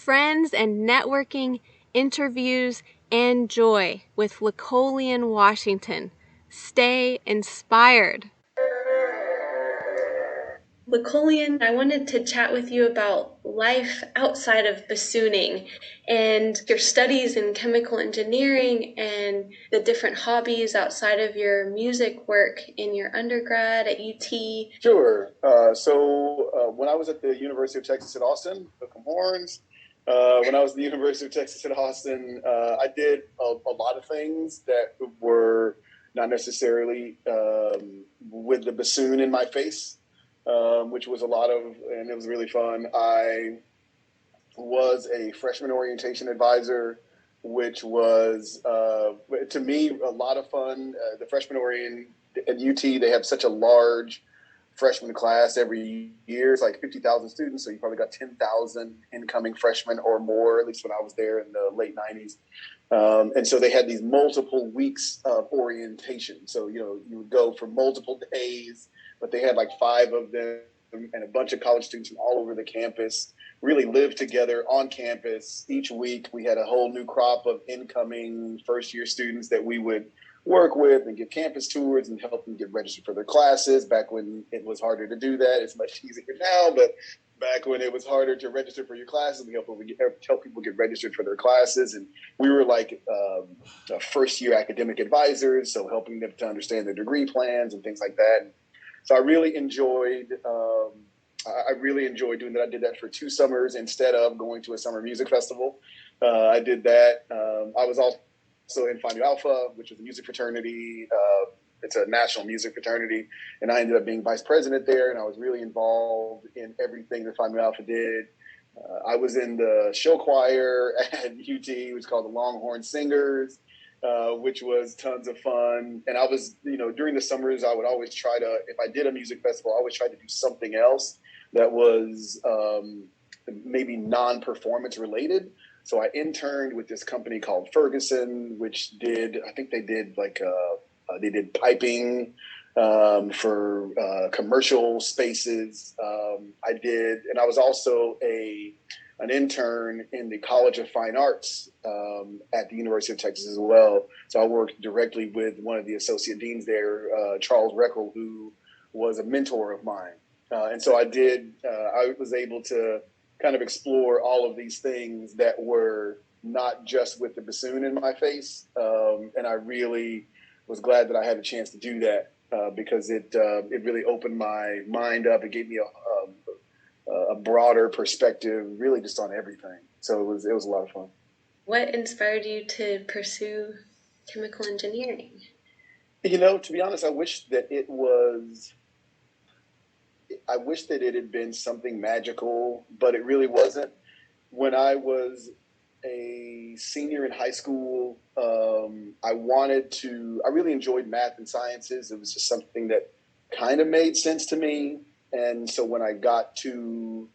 friends and networking, interviews, and joy with Lecolion Washington. Stay inspired. Lecolion, I wanted to chat with you about life outside of bassooning and your studies in chemical engineering and the different hobbies outside of your music work in your undergrad at UT. Sure. When I was at the University of Texas at Austin, hook 'em horns. When I was at the University of Texas at Austin, I did a lot of things that were not necessarily with the bassoon in my face, which was a lot of, and it was really fun. I was a freshman orientation advisor, which was, to me, a lot of fun. The freshman orient at UT, they have such a large freshman class every year. It's like 50,000 students, so you probably got 10,000 incoming freshmen or more, at least when I was there in the late 90s. And so they had these multiple weeks of orientation. So, you would go for multiple days, but they had like 5 of them and a bunch of college students from all over the campus really live together on campus. Each week we had a whole new crop of incoming first-year students that we would work with and give campus tours and help them get registered for their classes. Back when it was harder to do that, it's much easier now, but back when it was harder to register for your classes, we help people get registered for their classes. And we were like first-year academic advisors, so helping them to understand their degree plans and things like that. So I really enjoyed doing that. I did that for 2 summers instead of going to a summer music festival. I did that. I was also in Phi Nu Alpha, which is a music fraternity. It's a national music fraternity. And I ended up being vice president there. And I was really involved in everything that Phi Nu Alpha did. I was in the show choir at UT. It was called the Longhorn Singers, which was tons of fun. And I was, during the summers, I would always try to, if I did a music festival, I always tried to do something else that was maybe non-performance related. So I interned with this company called Ferguson, which they did piping for commercial spaces. And I was also an intern in the College of Fine Arts at the University of Texas as well. So I worked directly with one of the associate deans there, Charles Reckel, who was a mentor of mine. And so I was able to kind of explore all of these things that were not just with the bassoon in my face. And I really was glad that I had a chance to do that because it really opened my mind up. It gave me a broader perspective, really just on everything. So it was a lot of fun. What inspired you to pursue chemical engineering? To be honest, I wish that it had been something magical, but it really wasn't. When I was a senior in high school, I really enjoyed math and sciences. It was just something that kind of made sense to me. And so when I got to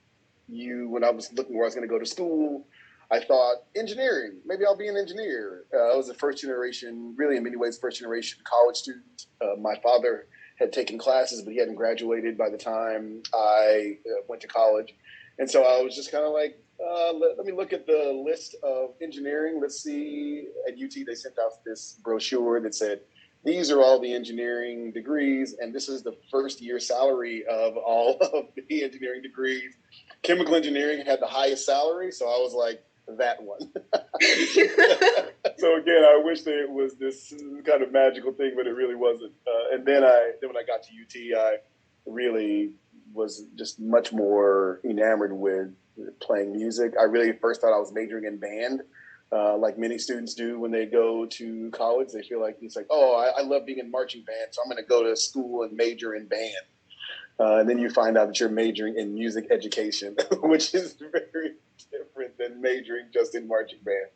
when I was looking where I was going to go to school, I thought engineering, maybe I'll be an engineer. I was a first generation college student. My father had taken classes, but he hadn't graduated by the time I went to college. And so I was just kind of like, let me look at the list of engineering. Let's see. At UT, they sent out this brochure that said, these are all the engineering degrees, and this is the first year salary of all of the engineering degrees. Chemical engineering had the highest salary, so I was like, that one. So again, I wish that it was this kind of magical thing, but it really wasn't. And then when I got to UT, I really was just much more enamored with playing music. I really first thought I was majoring in band, like many students do when they go to college. They feel like it's like, oh, I love being in marching band, so I'm going to go to school and major in band. And then you find out that you're majoring in music education, which is very different than majoring just in marching band.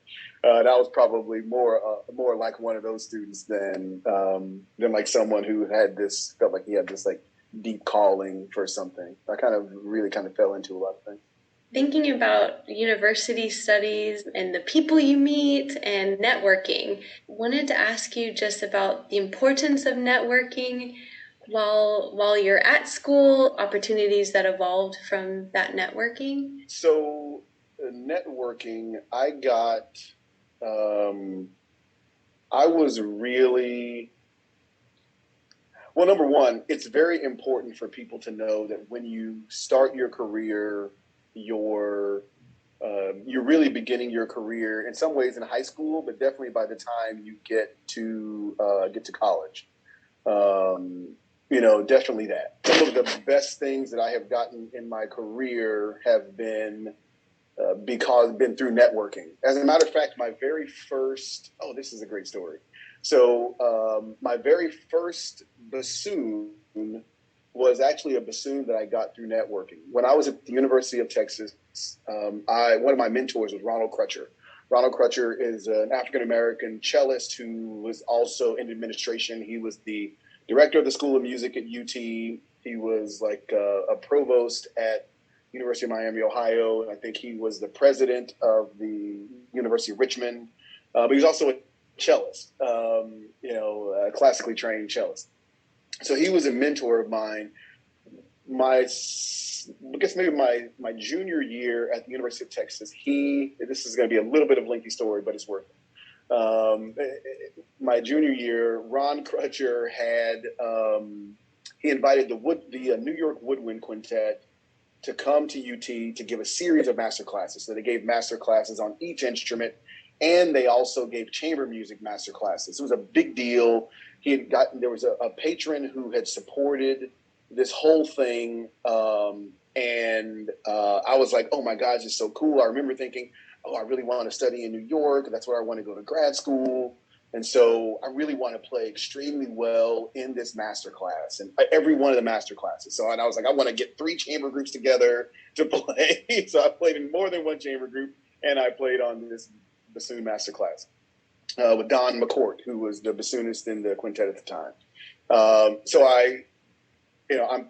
That was probably more like one of those students than like someone who felt like he had this like deep calling for something. I really fell into a lot of things. Thinking about university studies and the people you meet and networking, wanted to ask you just about the importance of networking while you're at school, opportunities that evolved from that networking. So networking, I got, I was really, well, number one, it's very important for people to know that when you start your career, you're you're really beginning your career in some ways in high school, but definitely by the time you get to college. Um, you know, definitely that. Some of the best things that I have gotten in my career have been been through networking. As a matter of fact, my very first, oh, this is a great story. So my very first bassoon was actually a bassoon that I got through networking. When I was at the University of Texas, one of my mentors was Ronald Crutcher. Ronald Crutcher is an African American cellist who was also in administration. He was the director of the School of Music at UT. He was like a provost at University of Miami, Ohio, and I think he was the president of the University of Richmond. But he was also a cellist, a classically trained cellist. So he was a mentor of mine. I guess maybe my junior year at the University of Texas, this is going to be a little bit of a lengthy story, but it's worth it. My junior year, Ron Crutcher he invited the New York Woodwind Quintet to come to UT to give a series of master classes. So they gave master classes on each instrument, and they also gave chamber music master classes. It was a big deal. There was a patron who had supported this whole thing, and I was like, oh my gosh, it's so cool. I remember thinking, oh, I really want to study in New York. That's where I want to go to grad school. And so I really want to play extremely well in this master class and every one of the master classes. And I was like, I want to get 3 chamber groups together to play. So I played in more than one chamber group, and I played on this bassoon master class with Don McCourt, who was the bassoonist in the quintet at the time. I'm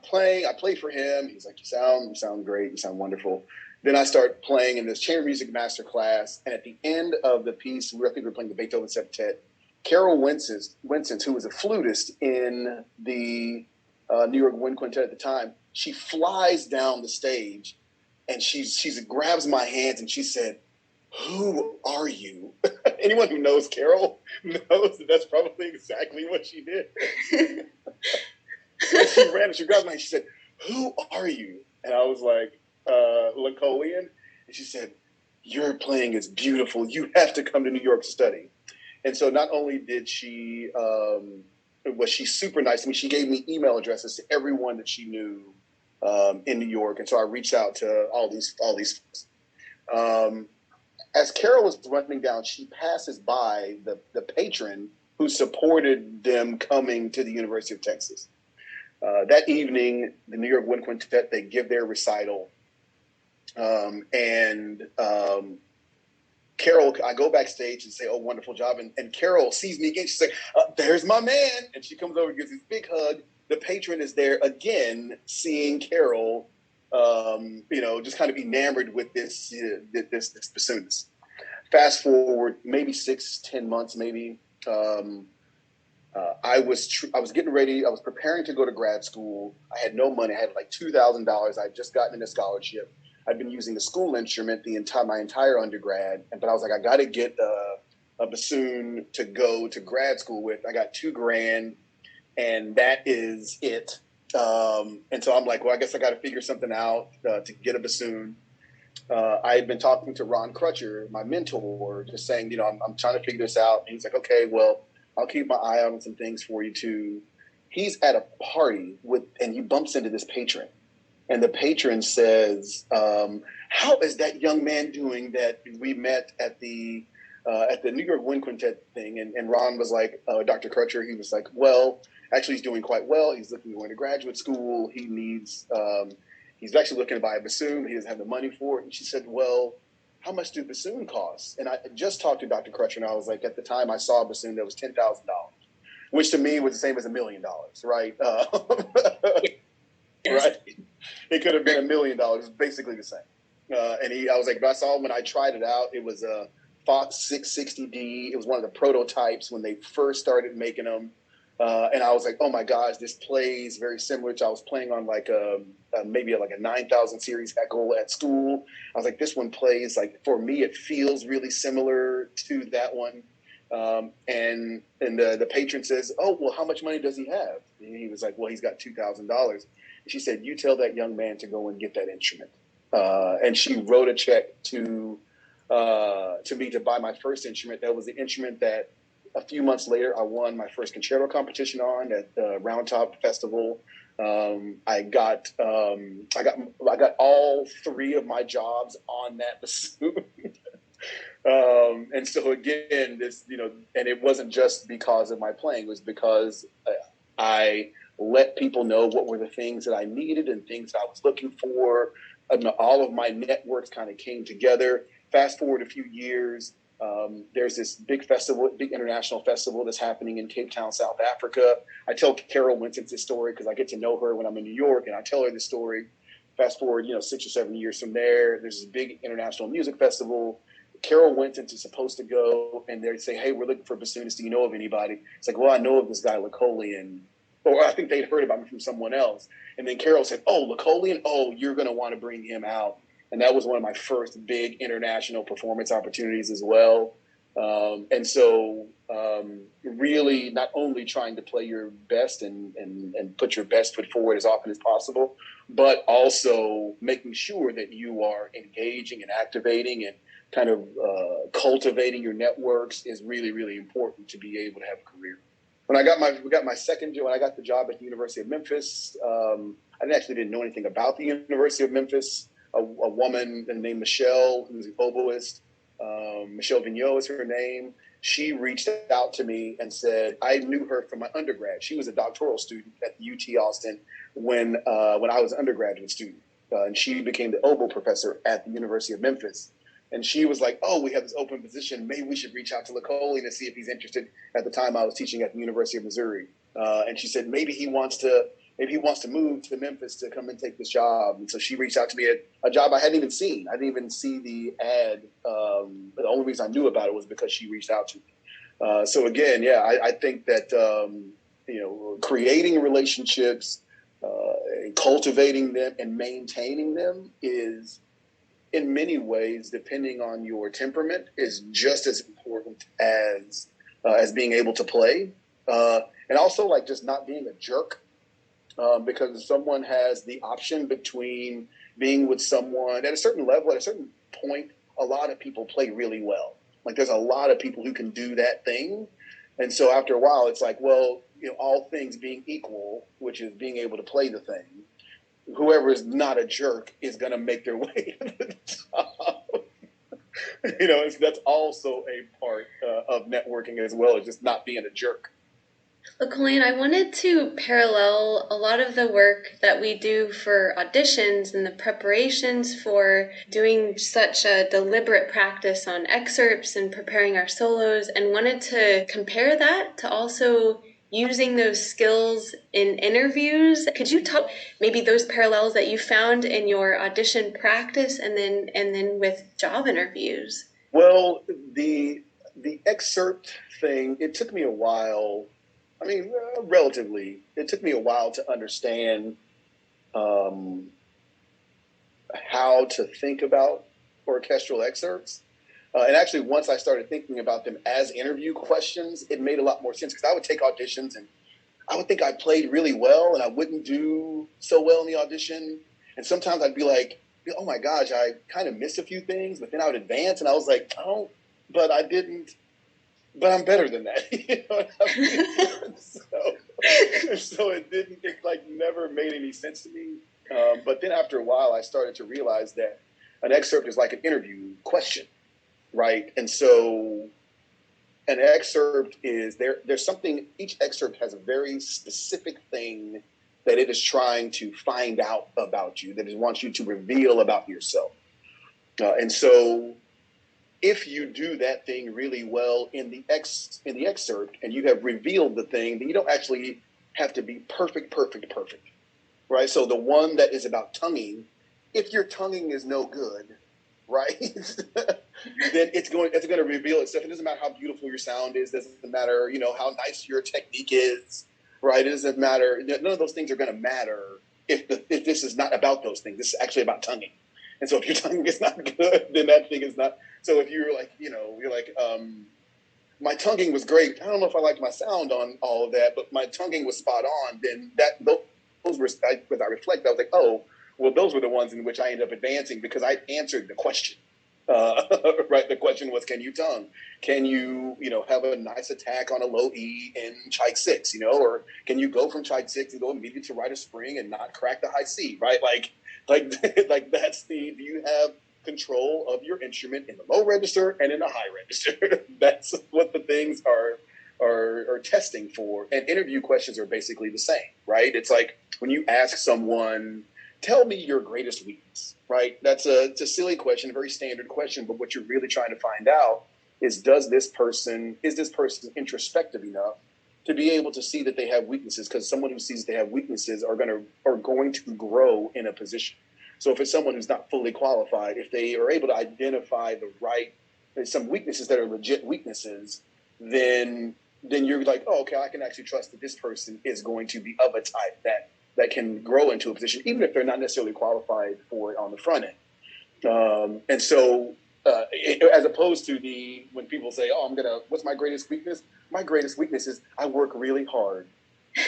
playing. I play for him. He's like, you sound great. You sound wonderful. Then I start playing in this chamber music master class, and at the end of the piece, I think we were playing the Beethoven Septet. Carol Winston, who was a flutist in the New York Wind Quintet at the time, she flies down the stage, and she grabs my hands, and she said, "Who are you?" Anyone who knows Carol knows that that's probably exactly what she did. So she ran and she grabbed my hand. She said, "Who are you?" And I was like, "I Lecolion." And she said, "Your playing is beautiful. You have to come to New York to study." And so not only did was she super nice to me, she gave me email addresses to everyone that she knew in New York. And so I reached out to all these folks. As Carol was running down, she passes by the patron who supported them coming to the University of Texas. That evening, the New York Wind Quintet, they give their recital. Carol, I go backstage and say, "Oh, wonderful job." And Carol sees me again. She's like, "There's my man." And she comes over and gives this big hug. The patron is there again, seeing Carol, just kind of enamored with this bassoonist. Fast forward maybe 6-10 months, maybe. I was getting ready. I was preparing to go to grad school. I had no money. I had like $2,000. I'd just gotten a scholarship. I'd been using the school instrument my entire undergrad, but I was like, I got to get a bassoon to go to grad school with. I got $2,000, and that is it. And so I'm like, well, I guess I got to figure something out to get a bassoon. I had been talking to Ron Crutcher, my mentor, just saying, I'm trying to figure this out. And he's like, okay, well, I'll keep my eye on some things for you too. He's at a party and he bumps into this patron. And the patron says, how is that young man doing that we met at the New York Wind Quintet thing? And Ron was like, Dr. Crutcher, he was like, well, actually, he's doing quite well. He's looking to go into graduate school. He's actually looking to buy a bassoon. He doesn't have the money for it. And she said, well, how much do bassoon cost? And I just talked to Dr. Crutcher, and I was like, at the time I saw a bassoon that was $10,000, which to me was the same as $1 million, right? Right? It could have been $1 million. It's basically the same. I was like, but I saw when I tried it out, it was a Fox 660D. It was one of the prototypes when they first started making them. And I was like, oh my gosh, this plays very similar to, I was playing on like maybe like a 9,000 series echo at school. I was like, this one plays like, for me, it feels really similar to that one. And the patron says, oh, well, how much money does he have? And he was like, well, he's got $2,000. She said, you tell that young man to go and get that instrument. And she wrote a check to me to buy my first instrument. That was the instrument that a few months later I won my first concerto competition on at the Round Top Festival. I got all three of my jobs on that bassoon. And so again, this, and it wasn't just because of my playing, it was because I let people know what were the things that I needed and things I was looking for. All of my networks kind of came together. Fast forward a few years, there's this big festival, big international festival that's happening in Cape Town, South Africa. I tell Carol Winston's this story because I get to know her when I'm in New York, and I tell her this story. Fast forward, 6 or 7 years from there, there's this big international music festival. Carol Winston is supposed to go, and they say, hey, we're looking for bassoonists. Do you know of anybody? It's like, well, I know of this guy, Lecolion. Or I think they'd heard about me from someone else. And then Carol said, oh, Lecolion? Oh, you're going to want to bring him out. And that was one of my first big international performance opportunities as well. And so really not only trying to play your best and put your best foot forward as often as possible, but also making sure that you are engaging and activating and kind of cultivating your networks is really, really important to be able to have a career. When I got my second job, when I got the job at the University of Memphis, I actually didn't know anything about the University of Memphis. A woman named Michelle, who's an oboist, Michelle Vigneault is her name. She reached out to me and said, I knew her from my undergrad. She was a doctoral student at UT Austin when I was an undergraduate student. And she became the oboe professor at the University of Memphis. And she was like, oh, we have this open position. Maybe we should reach out to Lecolion and see if he's interested. At the time I was teaching at the University of Missouri. And she said, maybe he wants to move to Memphis to come and take this job. And so she reached out to me at a job I hadn't even seen. I didn't even see the ad. The only reason I knew about it was because she reached out to me. So again, yeah, I think that, creating relationships, cultivating them and maintaining them is, in many ways, depending on your temperament, is just as important as being able to play. And also like just not being a jerk. Because someone has the option between being with someone at a certain level, at a certain point, a lot of people play really well. Like there's a lot of people who can do that thing. And so after a while, it's like, well, all things being equal, which is being able to play the thing, whoever is not a jerk is going to make their way to the top. That's also a part of networking as well, as just not being a jerk. Lecolion, I wanted to parallel a lot of the work that we do for auditions and the preparations for doing such a deliberate practice on excerpts and preparing our solos, and wanted to compare that to also using those skills in interviews. Could you talk maybe those parallels that you found in your audition practice and then with job interviews? Well, the excerpt thing, it took me a while. I mean, relatively, it took me a while to understand how to think about orchestral excerpts. And actually, once I started thinking about them as interview questions, it made a lot more sense, because I would take auditions and I would think I played really well and I wouldn't do so well in the audition. And sometimes I'd be like, oh my gosh, I kind of missed a few things, but then I would advance and I was like, oh, but I didn't. But I'm better than that. You know what I mean? So it never made any sense to me. But then after a while, I started to realize that an excerpt is like an interview question, right? And so an excerpt is there's something, each excerpt has a very specific thing that it is trying to find out about you, that it wants you to reveal about yourself. And so if you do that thing really well in the excerpt and you have revealed the thing, then you don't actually have to be perfect, right? So the one that is about tonguing, if your tonguing is no good, right, then it's going to reveal itself. It doesn't matter how beautiful your sound is. It doesn't matter, how nice your technique is, right? It doesn't matter. None of those things are going to matter if this is not about those things. This is actually about tonguing. And so if your tonguing is not good, then that thing is not. So if you're like, you're like, my tonguing was great. I don't know if I liked my sound on all of that, but my tonguing was spot on. Then those were, as I reflect, I was like, oh, well, those were the ones in which I ended up advancing because I answered the question. Right. The question was, can you tongue? Can you, have a nice attack on a low E in Chike 6, or can you go from Chike 6 and go immediately to Rite of Spring and not crack the high C, right? Like that's do you have control of your instrument in the low register and in the high register? That's what the things are testing for. And interview questions are basically the same, right? It's like when you ask someone, tell me your greatest weakness, right? It's a silly question, a very standard question, but what you're really trying to find out is is this person introspective enough to be able to see that they have weaknesses? Because someone who sees they have weaknesses are going to grow in a position. So if it's someone who's not fully qualified, if they are able to identify some weaknesses that are legit weaknesses, then you're like, oh, okay, I can actually trust that this person is going to be of a type that can grow into a position, even if they're not necessarily qualified for it on the front end. And so, as opposed to when people say, oh, what's my greatest weakness? My greatest weakness is I work really hard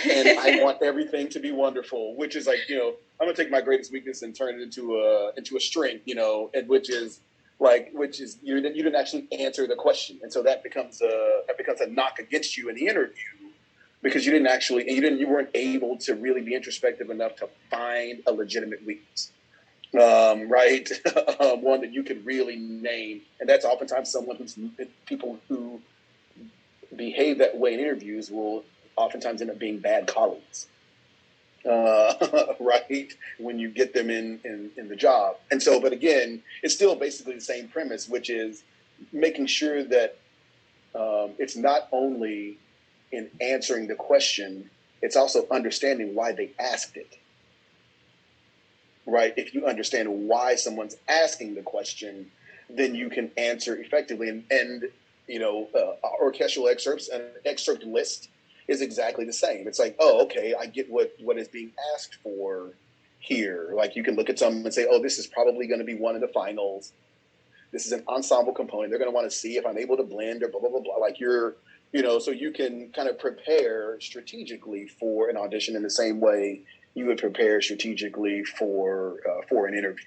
and I want everything to be wonderful, which is like, I'm going to take my greatest weakness and turn it into a strength, and which is you didn't actually answer the question. And so that becomes a knock against you in the interview, because you weren't able to really be introspective enough to find a legitimate weakness, right? One that you could really name. And that's oftentimes people who behave that way in interviews will oftentimes end up being bad colleagues, right? When you get them in the job. And so, but again, it's still basically the same premise, which is making sure that it's not only in answering the question, it's also understanding why they asked it, right? If you understand why someone's asking the question, then you can answer effectively. And orchestral excerpts and excerpt list is exactly the same. It's like, oh, okay, I get what is being asked for here. Like you can look at something and say, oh, this is probably going to be one of the finals. This is an ensemble component. They're going to want to see if I'm able to blend or blah, blah, blah, blah. Like so you can kind of prepare strategically for an audition in the same way you would prepare strategically for an interview.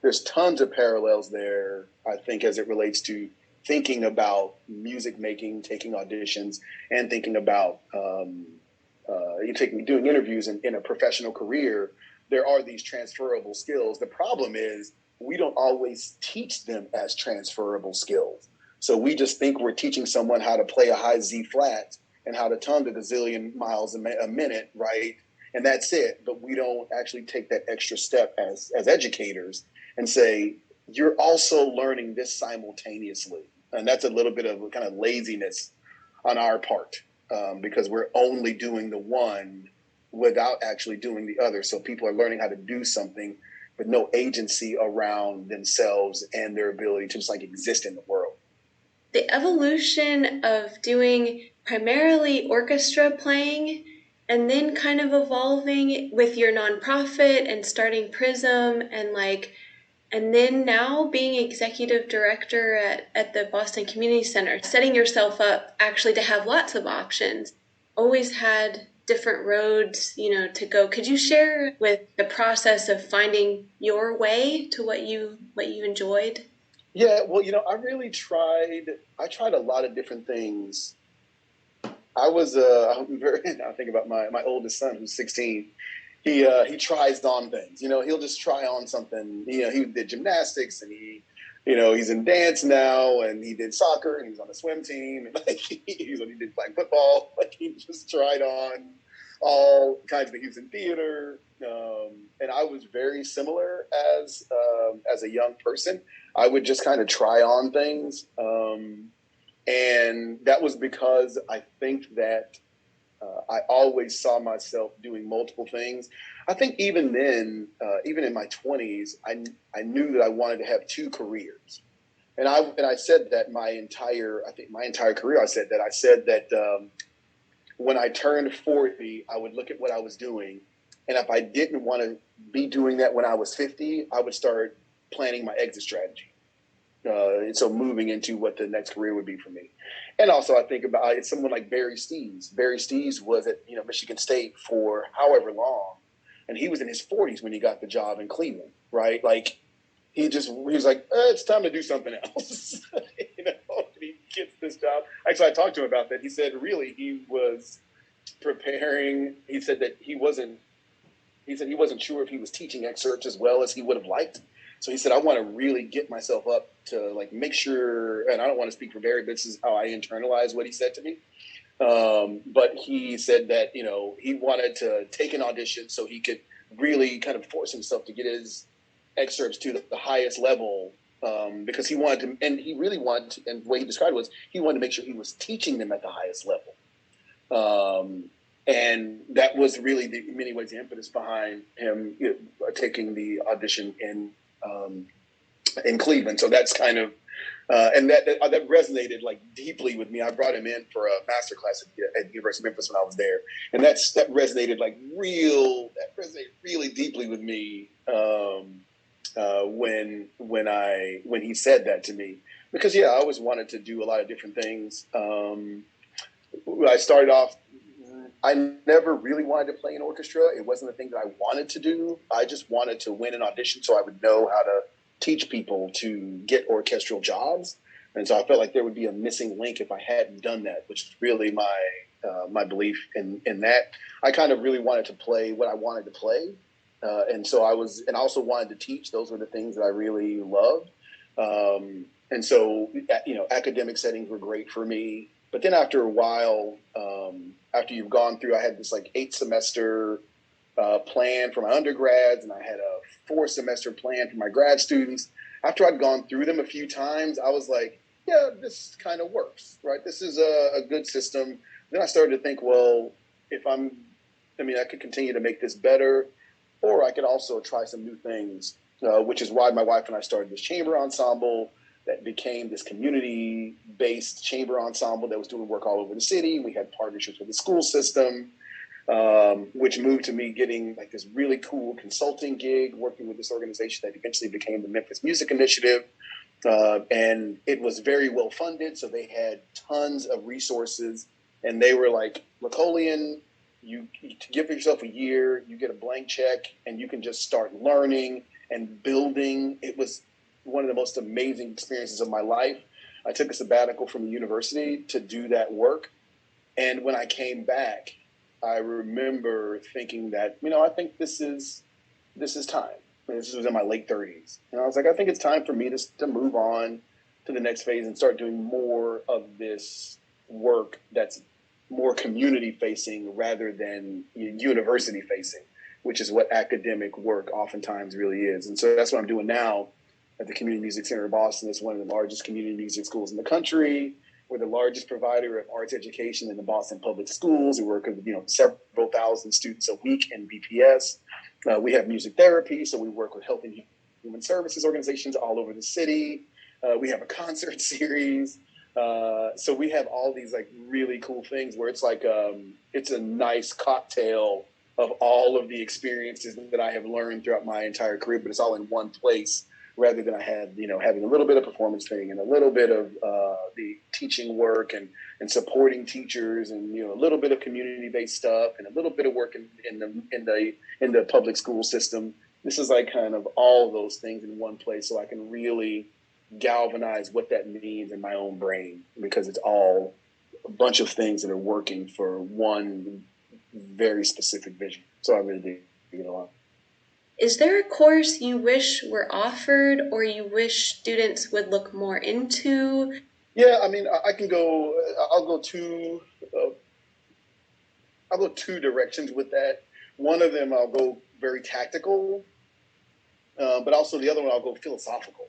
There's tons of parallels there, I think, as it relates to thinking about music making, taking auditions, and thinking about doing interviews in a professional career. There are these transferable skills. The problem is we don't always teach them as transferable skills. So we just think we're teaching someone how to play a high Z flat and how to tongue a gazillion miles a minute, right? And that's it. But we don't actually take that extra step as educators and say, you're also learning this simultaneously. And that's a little bit of kind of laziness on our part, because we're only doing the one without actually doing the other. So people are learning how to do something with no agency around themselves and their ability to just exist in the world. The evolution of doing primarily orchestra playing and then kind of evolving with your nonprofit and starting Prism and then now being executive director at the Boston Community Center, setting yourself up actually to have lots of options, always had different roads, to go. Could you share with the process of finding your way to what you enjoyed? Yeah, well, I tried a lot of different things. I think about my oldest son, who's 16. He tries on things, he'll just try on something. He did gymnastics and he's in dance now, and he did soccer and he's on the swim team. And he did flag football. He just tried on all kinds of things. He was in theater. And I was very similar as a young person. I would just kind of try on things. And that was because I think that I always saw myself doing multiple things. I think even then, even in my 20s, I knew that I wanted to have two careers. I said that my entire career. I said that when I turned 40, I would look at what I was doing, and if I didn't want to be doing that when I was 50, I would start planning my exit strategy. And so moving into what the next career would be for me. And also I think about it's someone like Barry Stees. Barry Stees was at Michigan State for however long, and he was in his 40s when he got the job in Cleveland, right? Like he was like, it's time to do something else. And he gets this job. Actually, I talked to him about that. He said really he was preparing. He said that he wasn't sure if he was teaching excerpts as well as he would have liked. So he said, I want to really get myself up to like make sure, and I don't want to speak for Barry, but this is how I internalize what he said to me. But he said that, he wanted to take an audition so he could really kind of force himself to get his excerpts to the highest level, because he wanted to, and he really wanted to, and the way he described it was he wanted to make sure he was teaching them at the highest level. And that was really, in many ways, the impetus behind him taking the audition in Cleveland. So that's kind of, and that resonated like deeply with me. I brought him in for a master class at the University of Memphis when I was there, and that resonated really deeply with me when he said that to me, because I always wanted to do a lot of different things. I started off. I never really wanted to play an orchestra. It wasn't the thing that I wanted to do. I just wanted to win an audition so I would know how to teach people to get orchestral jobs. And so I felt like there would be a missing link if I hadn't done that, which is really my belief in that. I kind of really wanted to play what I wanted to play. And so I also wanted to teach. Those were the things that I really loved. And so, academic settings were great for me. But then after a while, after you've gone through, I had this like 8-semester plan for my undergrads, and I had a 4-semester plan for my grad students. After I'd gone through them a few times, I was like, yeah, this kind of works, right? This is a good system. Then I started to think, well, I could continue to make this better, or I could also try some new things, which is why my wife and I started this chamber ensemble that became this community-based chamber ensemble that was doing work all over the city. We had partnerships with the school system, which moved to me getting like this really cool consulting gig, working with this organization that eventually became the Memphis Music Initiative. And it was very well funded, so they had tons of resources. And they were like, Lecolion, you give yourself a year, you get a blank check, and you can just start learning and building. It was one of the most amazing experiences of my life. I took a sabbatical from the university to do that work. And when I came back, I remember thinking that, I think this is time. This was in my late 30s. And I was like, I think it's time for me to move on to the next phase and start doing more of this work that's more community facing rather than university facing, which is what academic work oftentimes really is. And so that's what I'm doing now at the Community Music Center of Boston. It's one of the largest community music schools in the country. We're the largest provider of arts education in the Boston public schools. We work with several thousand students a week in BPS. We have music therapy, so we work with health and human services organizations all over the city. We have a concert series. So we have all these like really cool things where it's like it's a nice cocktail of all of the experiences that I have learned throughout my entire career, but it's all in one place, rather than I had, having a little bit of performance training and a little bit of the teaching work and supporting teachers and, a little bit of community-based stuff and a little bit of work in the public school system. This is like kind of all those things in one place, so I can really galvanize what that means in my own brain, because it's all a bunch of things that are working for one very specific vision. So I really dig it a lot. Is there a course you wish were offered or you wish students would look more into? Yeah, I can go. I'll go two directions with that. One of them, I'll go very tactical, but also the other one, I'll go philosophical,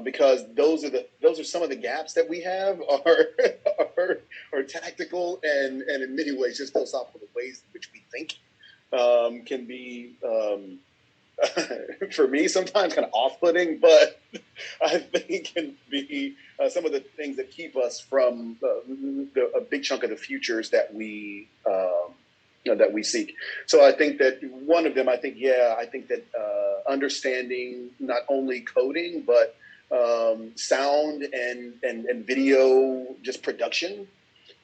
because those are some of the gaps that we have are tactical and in many ways just philosophical. The ways in which we think can be for me sometimes kind of off-putting, but I think can be some of the things that keep us from a big chunk of the futures that we that we seek. So I think that one of them, I think that understanding not only coding but sound and video, just production.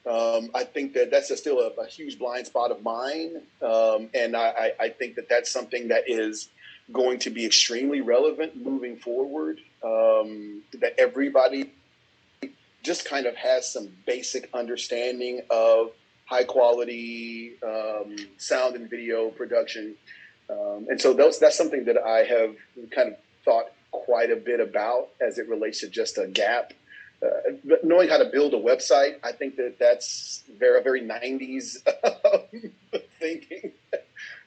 I think that that's still a huge blind spot of mine, and I think that that's something that is going to be extremely relevant moving forward. That everybody just kind of has some basic understanding of high quality sound and video production, and so that's something that I have kind of thought quite a bit about as it relates to just a gap. Knowing how to build a website, I think that that's very 90s thinking.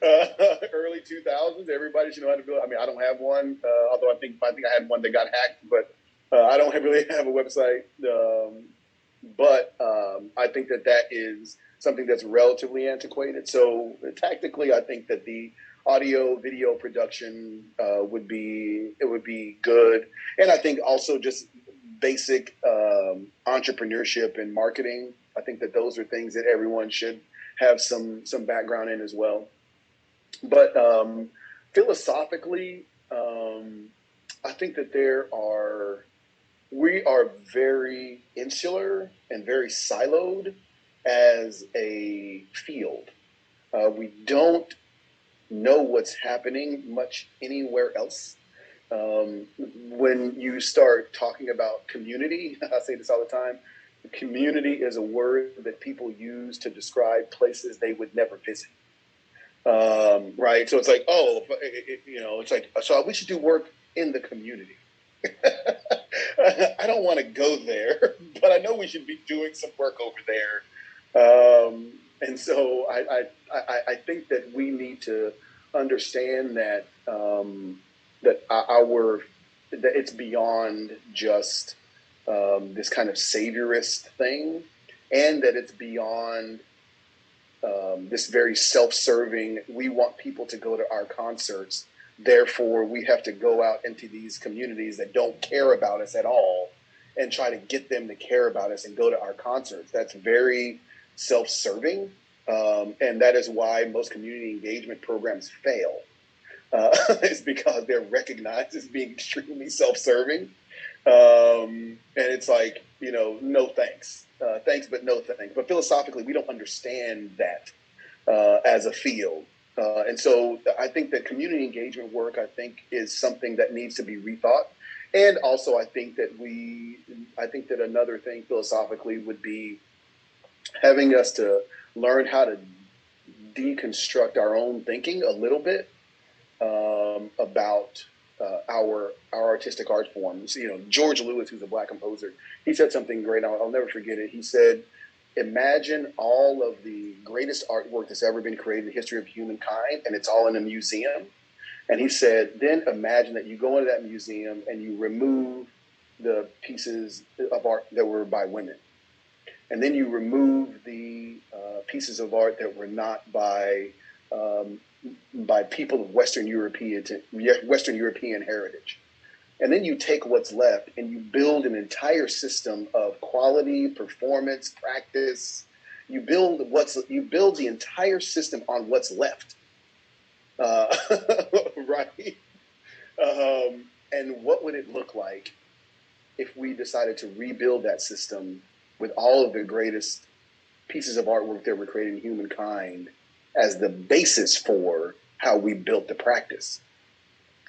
Early 2000s, everybody should know how to build. I mean, I don't have one, although I think I had one that got hacked, but I don't really have a website. But I think that is something that's relatively antiquated. So tactically, I think that the audio video production would be good, and I think also just basic entrepreneurship and marketing. I think that those are things that everyone should have some background in as well. But philosophically, I think that we are very insular and very siloed as a field. We don't know what's happening much anywhere else. When you start talking about community, I say this all the time, community is a word that people use to describe places they would never visit. Right? So it's like, it's like, so we should do work in the community. I don't want to go there, but I know we should be doing some work over there. And so I think that we need to understand that that it's beyond just this kind of saviorist thing, and that it's beyond this very self-serving. We want people to go to our concerts, therefore we have to go out into these communities that don't care about us at all and try to get them to care about us and go to our concerts. That's very self-serving, and that is why most community engagement programs fail. It's because they're recognized as being extremely self-serving, and it's like, no thanks, thanks but no thanks. But philosophically, we don't understand that as a field, and so I think that community engagement work, I think, is something that needs to be rethought. And also, I think that another thing philosophically would be having us to learn how to deconstruct our own thinking a little bit about our artistic art forms. George Lewis, who's a Black composer, he said something great. I'll never forget it. He said, "Imagine all of the greatest artwork that's ever been created in the history of humankind, and it's all in a museum." And he said, "Then imagine that you go into that museum and you remove the pieces of art that were by women. And then you remove the pieces of art that were not by people of Western European heritage. And then you take what's left and you build an entire system of quality, performance, practice. You build the entire system on what's left." Right? And what would it look like if we decided to rebuild that system with all of the greatest pieces of artwork that were created in humankind as the basis for how we built the practice?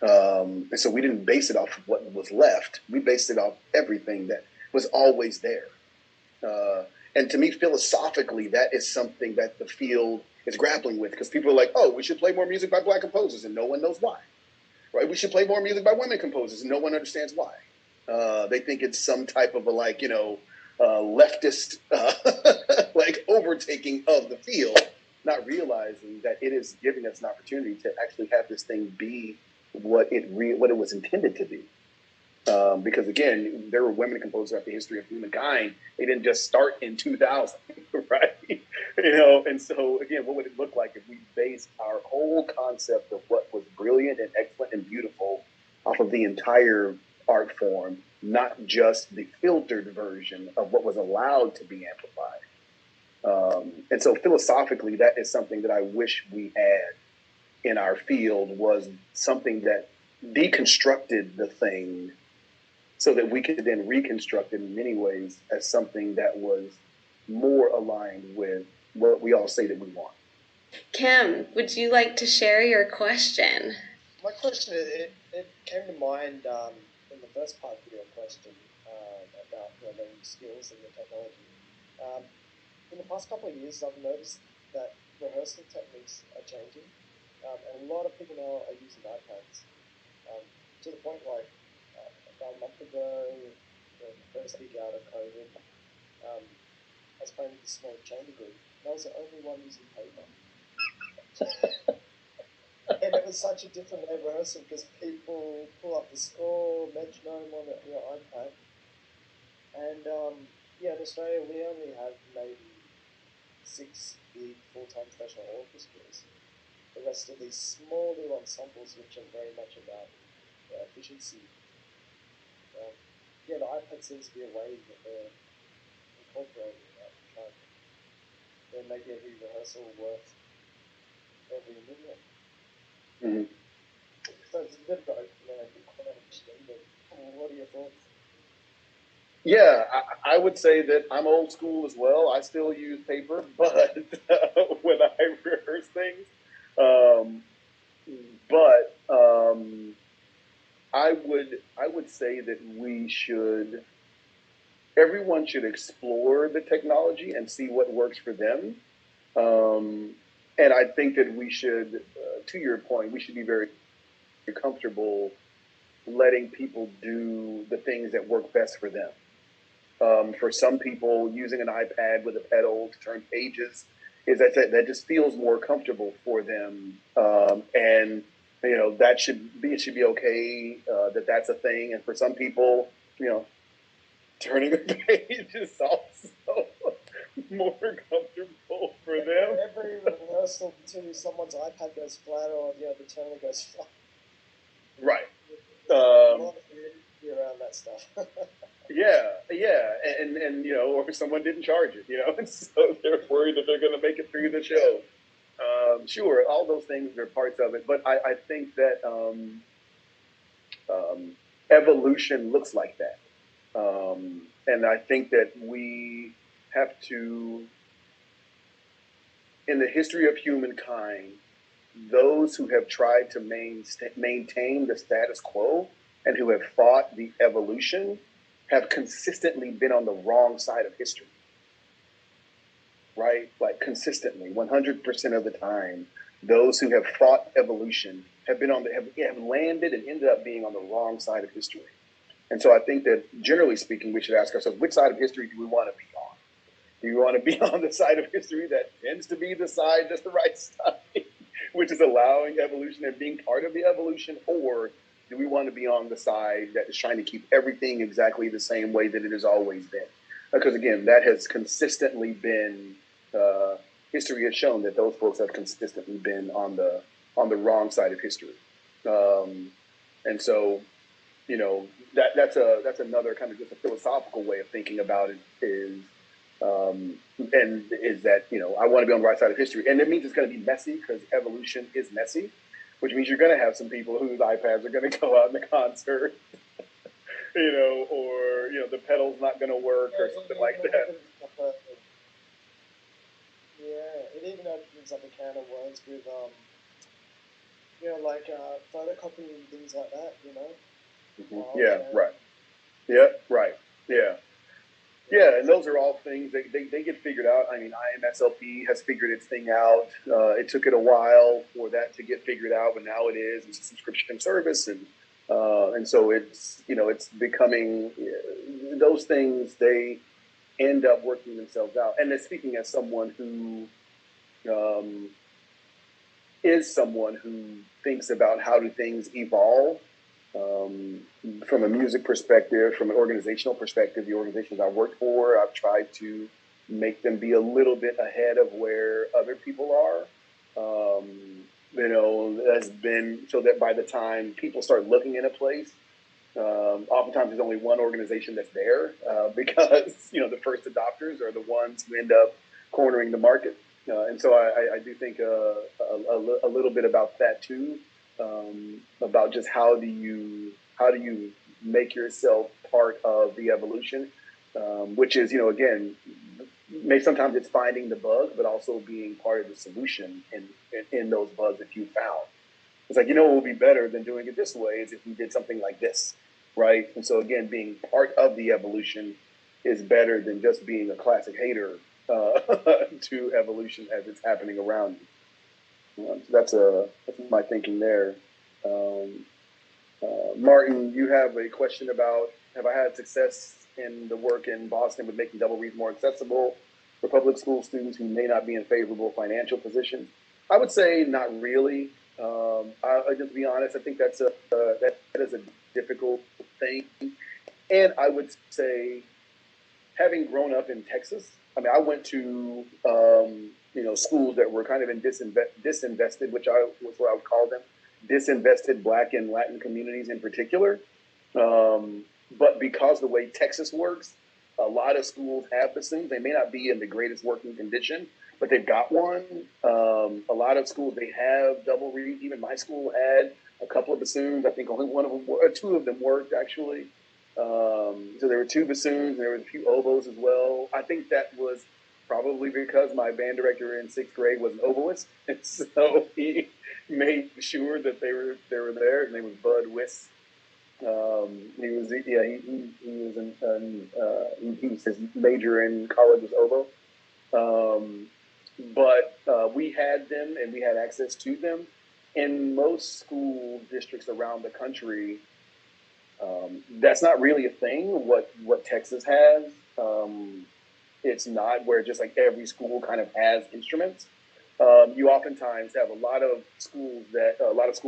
And so we didn't base it off of what was left. We based it off everything that was always there. And to me, philosophically, that is something that the field is grappling with, because people are like, "Oh, we should play more music by Black composers," and no one knows why. Right? "We should play more music by women composers," and no one understands why. They think it's some type of a leftist like overtaking of the field, not realizing that it is giving us an opportunity to actually have this thing be what it was intended to be. Because again, there were women composers throughout the history of humankind. They didn't just start in 2000, right? And so again, what would it look like if we based our whole concept of what was brilliant and excellent and beautiful off of the entire art form, not just the filtered version of what was allowed to be amplified? And so philosophically, that is something that I wish we had in our field, was something that deconstructed the thing so that we could then reconstruct it in many ways as something that was more aligned with what we all say that we want. Cam, would you like to share your question? My question, it came to mind in the first part of your question about learning skills and the technology. In the past couple of years, I've noticed that rehearsal techniques are changing, and a lot of people now are using iPads, to the point like about a month ago, the first week out of COVID, I was playing with a small chamber group, and I was the only one using paper. And it was such a different way of rehearsing because people pull up the score, metronome on your iPad. And in Australia, we only have maybe 6 big full-time professional orchestras. The rest of these small little ensembles, which are very much about efficiency. The iPad seems to be a way that they're incorporating that and trying to make every rehearsal worth every minute. Mm-hmm. So it's a bit of a question, but what are your thoughts? Yeah, I would say that I'm old school as well. I still use paper, but when I rehearse things, I would say that everyone should explore the technology and see what works for them. And I think that we should, to your point, we should be very comfortable letting people do the things that work best for them. For some people, using an iPad with a pedal to turn pages that just feels more comfortable for them, and it should be okay, that's a thing. And for some people, turning a page is also more comfortable for them. Every rehearsal to someone's iPad goes flat, or the turner goes flat. Right. A lot of energy around that stuff. Yeah, and or someone didn't charge it, and so they're worried that they're going to make it through the show. Sure, all those things are parts of it, but I think that evolution looks like that, and I think that we have to, in the history of humankind, those who have tried to maintain the status quo and who have fought the evolution have consistently been on the wrong side of history, right? Like consistently, 100% of the time, those who have fought evolution have landed and ended up being on the wrong side of history. And so I think that generally speaking, we should ask ourselves, which side of history do we want to be on? Do you want to be on the side of history that tends to be the side that's the right side, which is allowing evolution and being part of the evolution? Or do we want to be on the side that is trying to keep everything exactly the same way that it has always been? Because again, that has consistently been, history has shown that those folks have consistently been on the wrong side of history. And so, that's another kind of just a philosophical way of thinking about it is that I want to be on the right side of history, and it means it's going to be messy because evolution is messy, which means you're going to have some people whose iPads are going to go out in the concert, or the pedal's not going to work or something like that. It even opens up a can of worms with photocopying and things like that. Mm-hmm. Yeah. Right. Yeah. Right. Yeah. Yeah, and those are all things they get figured out. I mean, IMSLP has figured its thing out. It took it a while for that to get figured out, but now it is. It's a subscription service, and so it's becoming those things. They end up working themselves out. And then speaking as someone who is someone who thinks about how do things evolve, From a music perspective, from an organizational perspective, the organizations I worked for, I've tried to make them be a little bit ahead of where other people are. That's been so that by the time people start looking in a place, oftentimes there's only one organization that's there because the first adopters are the ones who end up cornering the market, and so I do think a little bit about that too, about just how do you make yourself part of the evolution, which is again, maybe sometimes it's finding the bug, but also being part of the solution in those bugs that you found. It's like, what would be better than doing it this way is if we did something like this, right? And so again, being part of the evolution is better than just being a classic hater to evolution as it's happening around you. So that's my thinking there. Martin, you have a question about, have I had success in the work in Boston with making double reads more accessible for public school students who may not be in favorable financial positions? I would say not really. Just to be honest, I think that is a difficult thing. And I would say, having grown up in Texas, I mean, I went to schools that were kind of in disinvested, which was what I would call them, disinvested Black and Latin communities in particular. But because the way Texas works, a lot of schools have bassoons. They may not be in the greatest working condition, but they've got one. A lot of schools, they have double reed. Even my school had a couple of bassoons. I think only two of them worked actually. So there were two bassoons, and there were a few oboes as well. I think that was probably because my band director in sixth grade was an oboist, and so he made sure that they were there. His name was Bud Wiss. His major in college was oboe. But we had them, and we had access to them. In most school districts around the country, that's not really a thing. What Texas has, it's not where just like every school kind of has instruments. You oftentimes have a lot of school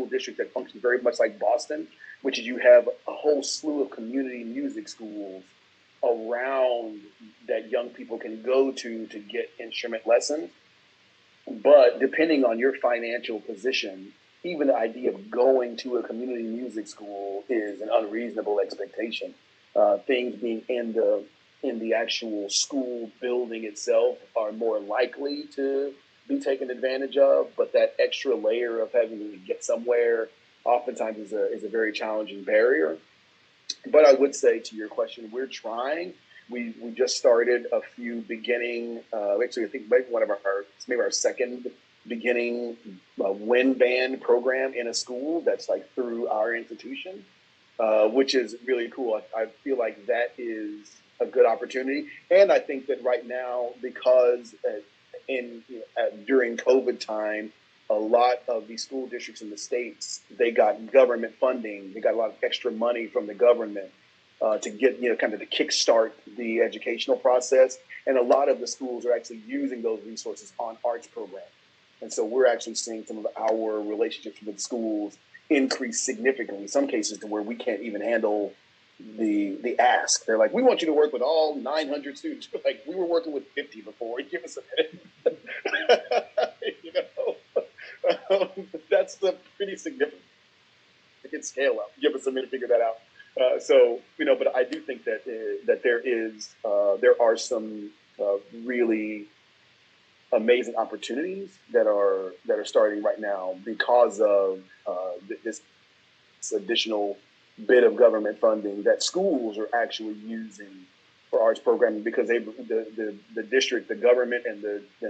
districts that function very much like Boston, which is you have a whole slew of community music schools around that young people can go to get instrument lessons. But depending on your financial position, even the idea of going to a community music school is an unreasonable expectation. Things being in the actual school building itself are more likely to be taken advantage of, but that extra layer of having to get somewhere oftentimes is a very challenging barrier. But I would say, to your question, we're trying. We just started a few beginning. Actually, I think maybe our second beginning wind band program in a school that's like through our institution, which is really cool. I feel like that is a good opportunity, and I think that right now, because during COVID time, a lot of these school districts in the states, they got government funding. They got a lot of extra money from the government to get, kind of to kickstart the educational process. And a lot of the schools are actually using those resources on arts programs. And so we're actually seeing some of our relationships with schools increase significantly, in some cases to where we can't even handle the ask. They're like, we want you to work with all 900 students. Like, we were working with 50 before. Give us a minute. That's a pretty significant scale up. Give us a minute to figure that out. But I do think that there are some really amazing opportunities that are starting right now because of this additional bit of government funding that schools are actually using for arts programming, because the district, the government, and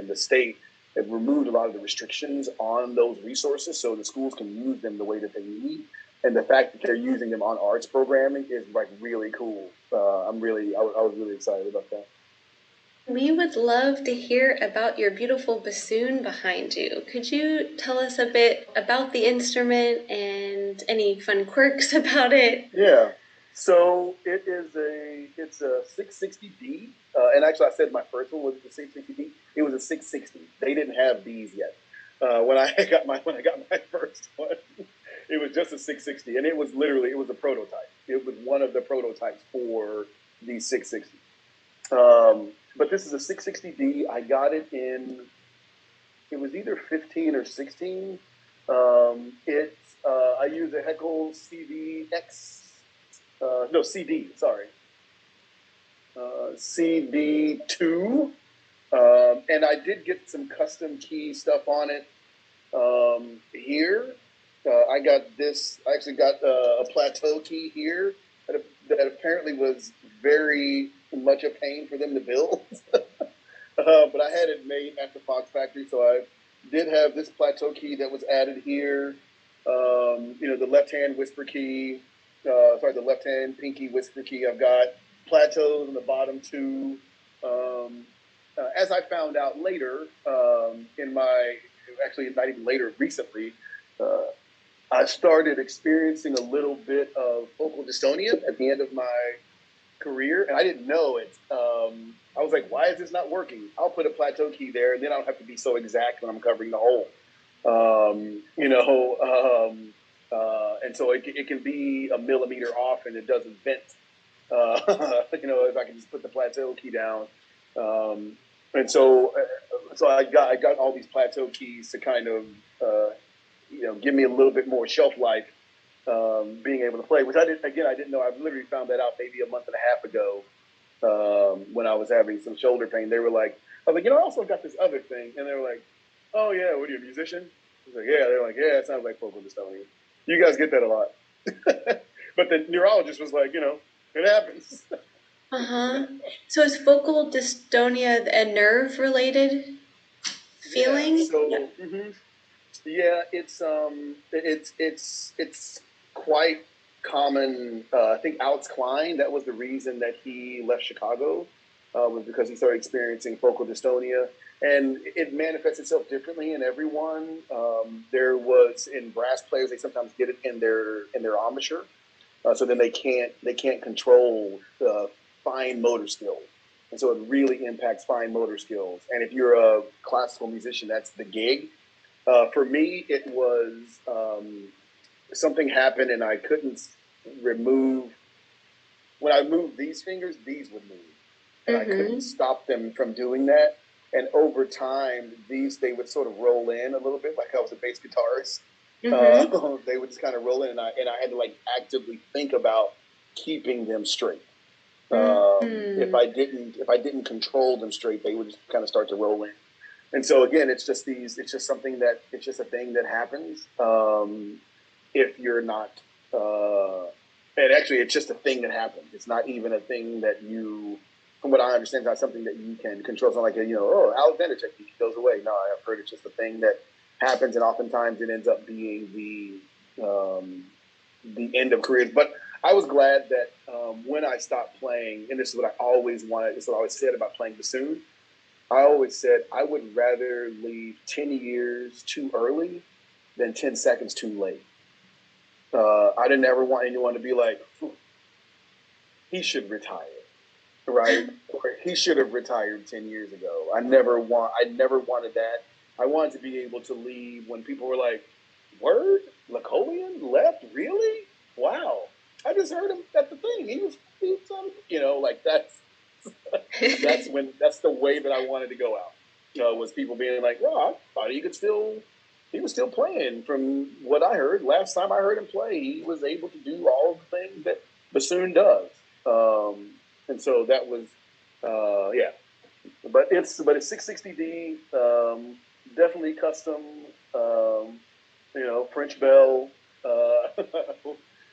the state have removed a lot of the restrictions on those resources, so the schools can use them the way that they need. And the fact that they're using them on arts programming is like really cool. I was really excited about that. We would love to hear about your beautiful bassoon behind you. Could you tell us a bit about the instrument and any fun quirks about it? Yeah. So it's a 660D, and actually I said my first one was the 660D. It was a 660. They didn't have these yet when I got my first one. It was just a 660, and it was a prototype. It was one of the prototypes for the 660. But this is a 660D. I got it in, it was either 15 or 16. I use a Heckle CD, sorry. CD2. And I did get some custom key stuff on it here. I actually got a plateau key here that apparently was very much a pain for them to build. But I had it made at the Fox factory, so I did have this plateau key that was added here. The left-hand whisper key, the left-hand pinky whisper key. I've got plateaus on the bottom two. As I found out later, actually not even later, recently, I started experiencing a little bit of vocal dystonia at the end of my career, and I didn't know it. I was like, why is this not working? I'll put a plateau key there, and then I don't have to be so exact when I'm covering the hole. And so it can be a millimeter off, and it doesn't vent. If I can just put the plateau key down. And so I got all these plateau keys to kind of, give me a little bit more shelf life, being able to play, which I didn't know. I literally found that out maybe a month and a half ago, when I was having some shoulder pain. They were like, I was like, I also got this other thing. And they were like, oh yeah, what are you, a musician? I was like, yeah. They're like, yeah, it sounds like vocal dystonia. You guys get that a lot. But the neurologist was like, it happens. So is vocal dystonia a nerve-related feeling? Yeah, it's quite common. I think Alex Klein, that was the reason that he left Chicago, was because he started experiencing vocal dystonia, and it manifests itself differently in everyone. There was in brass players, they sometimes get it in their embouchure, so then they can't control fine motor skills. And so it really impacts fine motor skills. And if you're a classical musician, that's the gig. For me, it was something happened and I couldn't remove. When I moved these fingers, these would move. And I couldn't stop them from doing that. And over time, they would sort of roll in a little bit, like I was a bass guitarist. They would just kind of roll in, and I had to actively think about keeping them straight. If I didn't control them straight, they would just kind of start to roll in. And so again, it's just a thing that happens. If you're not, and actually it's just a thing that happens. It's not even a thing that you, from what I understand, it's not something that you can control. It's not like Alexander technique goes away. No, I've heard it's just a thing that happens, and oftentimes it ends up being the end of careers. But I was glad that when I stopped playing, and this is what I always wanted, this is what I always said about playing bassoon. I always said I would rather leave 10 years too early than 10 seconds too late. I didn't ever want anyone to be like, he should retire, right? Or he should have retired 10 years ago. I never wanted that. I wanted to be able to leave when people were like, word? Lecolion left? Really? Wow. I just heard him at the thing. He was that's the way that I wanted to go out. Was people being like, well, I thought he was still playing. From what I heard, last time I heard him play, he was able to do all the things that bassoon does. And so that was, yeah. But it's 660D, definitely custom, French bell.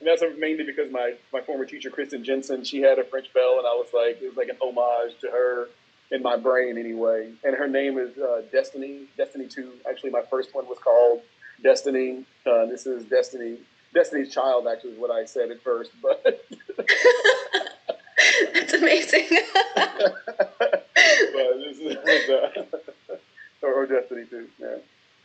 And that's mainly because my former teacher, Kristen Jensen, she had a French bell, and I was like, it was like an homage to her in my brain anyway. And her name is Destiny 2. Actually, my first one was called Destiny. This is Destiny's Child, actually, is what I said at first. But that's amazing. But this is, or Destiny 2, yeah.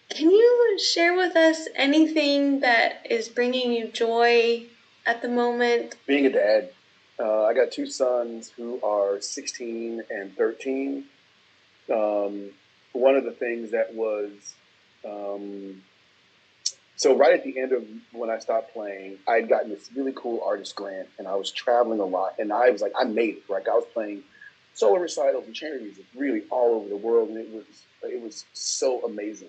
Can you share with us anything that is bringing you joy at the moment? Being a dad. I got two sons who are 16 and 13. One of the things that was So right at the end of when I stopped playing, I had gotten this really cool artist grant, and I was traveling a lot. And I was like, I made it. Like I was playing solo recitals and chamber music really all over the world, and it was so amazing.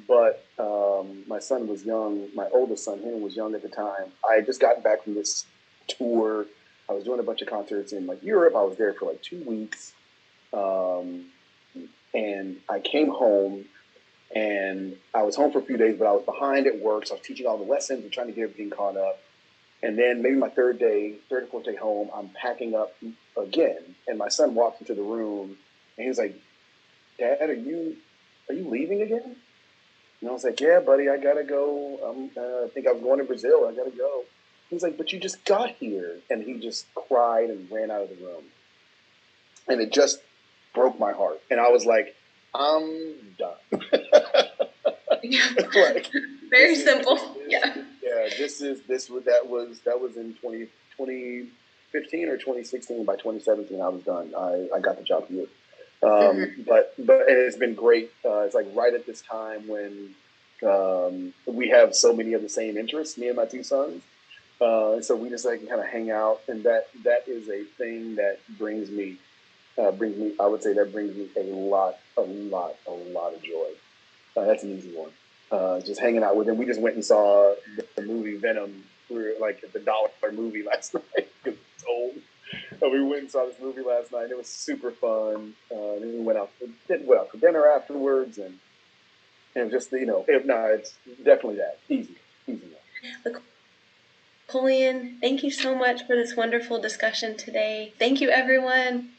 But my son was young. My oldest son, Henry, was young at the time. I had just gotten back from this tour. I was doing a bunch of concerts in like Europe. I was there for like 2 weeks, um, and I came home and I was home for a few days, but I was behind at work. So I was teaching all the lessons and trying to get everything caught up. And then maybe my third or fourth day home, I'm packing up again. And my son walked into the room and he was like, "Dad, are you leaving again?" And I was like, "Yeah, buddy, I gotta go. I think I was going to Brazil. I gotta go." He's like, "But you just got here." And he just cried and ran out of the room. And it just broke my heart. And I was like, I'm done. Like, very simple. Yeah. Yeah. That was in 2015 or 2016. By 2017, I was done. I got the job here. But and it's been great. It's like right at this time when we have so many of the same interests, me and my two sons. And so we just like kind of hang out, and that is a thing that brings me. I would say that brings me a lot of joy. That's an easy one. Just hanging out with him. We just went and saw the movie Venom. We were like at the dollar movie last night because it's old. We went and saw this movie last night. It was super fun. Then we went out for dinner afterwards, and just it's definitely that easy. Lecolion, thank you so much for this wonderful discussion today. Thank you, everyone.